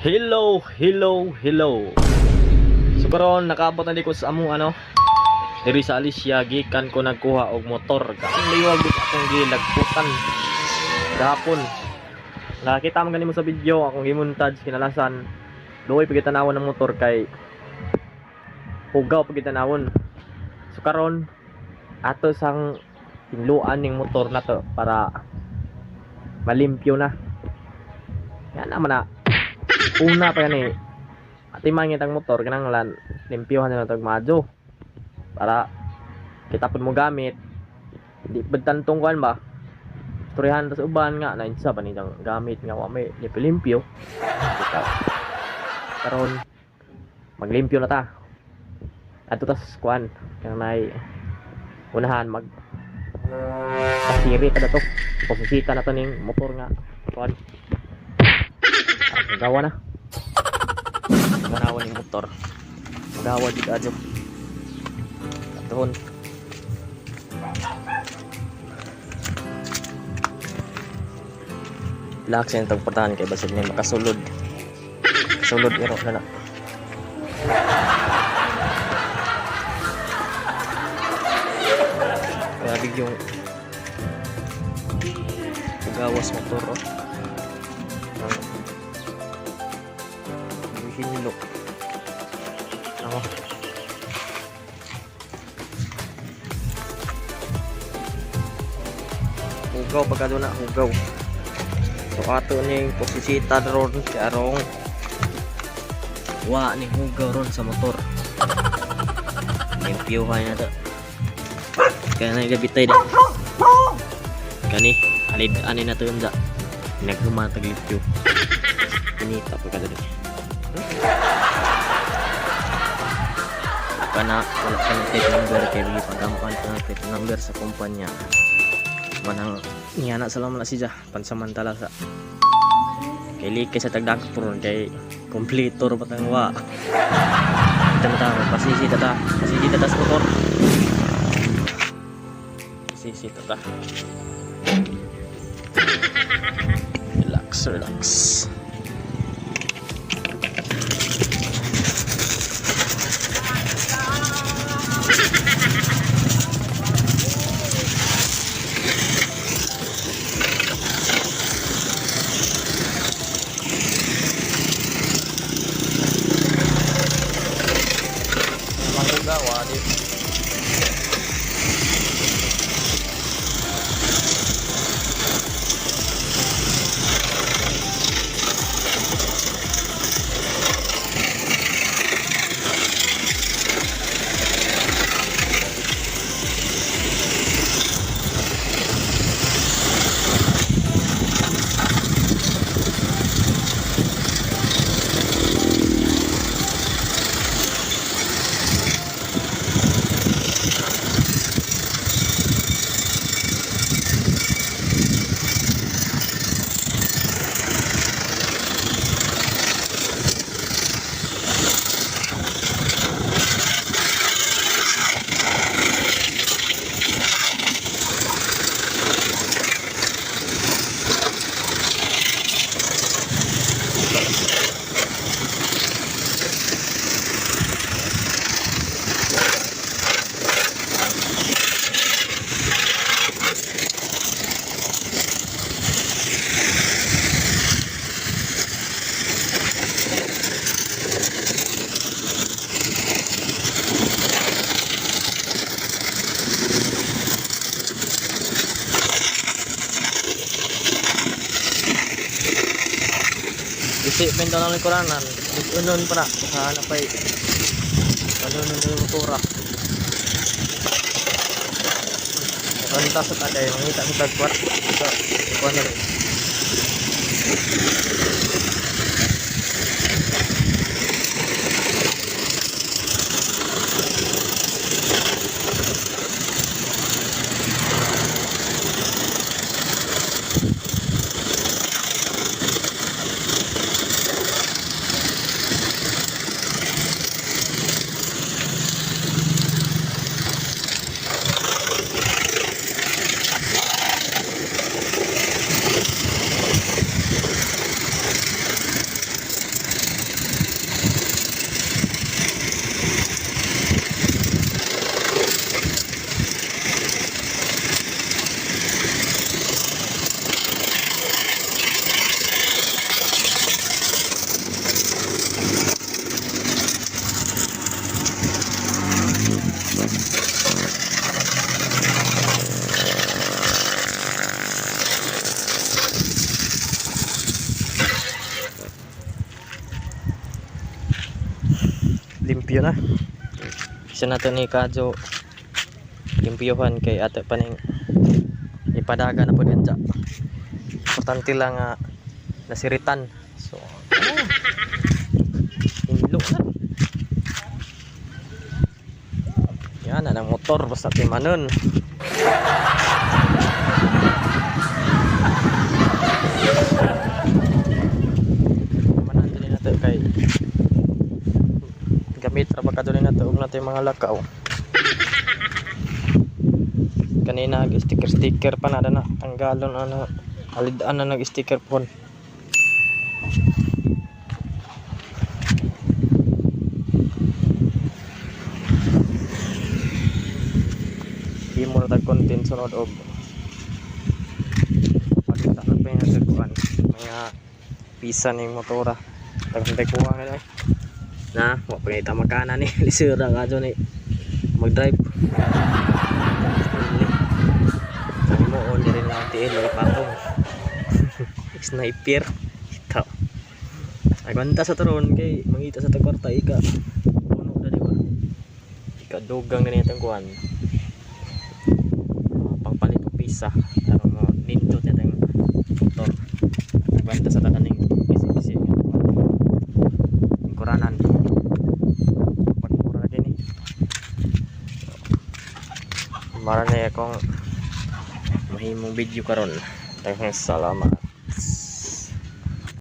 Hello, hello, hello. So karon nakaabot na di ko sa among diri sa Alicia gikan ko nagkuha og motor. Ang liwag akong gilagputan gahapon. Nakita man ganimo sa video akong gimontage kinalasan. Luoy pagitanawon ng motor kay hugaw pagitanawon. So karon ato sang tinluan ning motor na to para malimpyo na. Yan naman na. Una pa yan atimangin ang motor kinanglan limpyohan na tag madyo para kita pud mo gamit di bedtantong kuan ba istoryahan tas uban nga na insa ba nitang gamit nga wa may limpyo karon maglimpyo na ta adto tas kuan kanang nay unahan mag pasiri kada to posisita na to ning motor nga kuan gawa na ganawan yung motor gawa di adyo atuhon laksin itong putahan kay basig niya makasulod sulod iro na grabe yung gawas motor hinilo ako hugaw pagkado na hugaw so ato ning posisita ron karong wa ning hugaw ron sa motor limpyuhan na to kaya nagabitay da kani alid ani na to yung da naghumatag limpyo pinita pagkado din kana wala ka ng take number kay bigi paggampan ka ng take number sa kumpanya manang niya na salamat na siya pansamantala sa kay likay sa tagdakpuron kay kompletor patang wa tata pasisi tata sa motor pasisi tata relax isi bento ng lingkuranan unon para sa napay panunon ng motora kanta sa taday mangita sa tagwat sa kuan limpyo na. Isa na to ni Kadyo limpyohan kay ato pa ning ipadaga na po ganyan. Importante lang nasiritan. So hinlo na. Yan ang motor basta timanon. Manan din nato kay gamit ra pagka dili nato og nato mga lakaw. Kanina sticker pa na tanggalon halidaan na nag-sticker pon. Imo na tag content sunod og pagkita na pa yung nagkuhan mga pisa ning motora tagang kuha na na wa pa kita makana ni lisura kadyo ni mag-drive. Sabi mo on rin lang tiil lagi patong sniper ito agwanta sa taron kay mangita sa tagkwarta ika puno na diba ika dugang na nitong kuhan pangpalit og pisa tarong mo nindot yatang motor agwanta sa takaning bisi-bisi kuranan pagmura gini marane akong mahimong video karon. Salamat.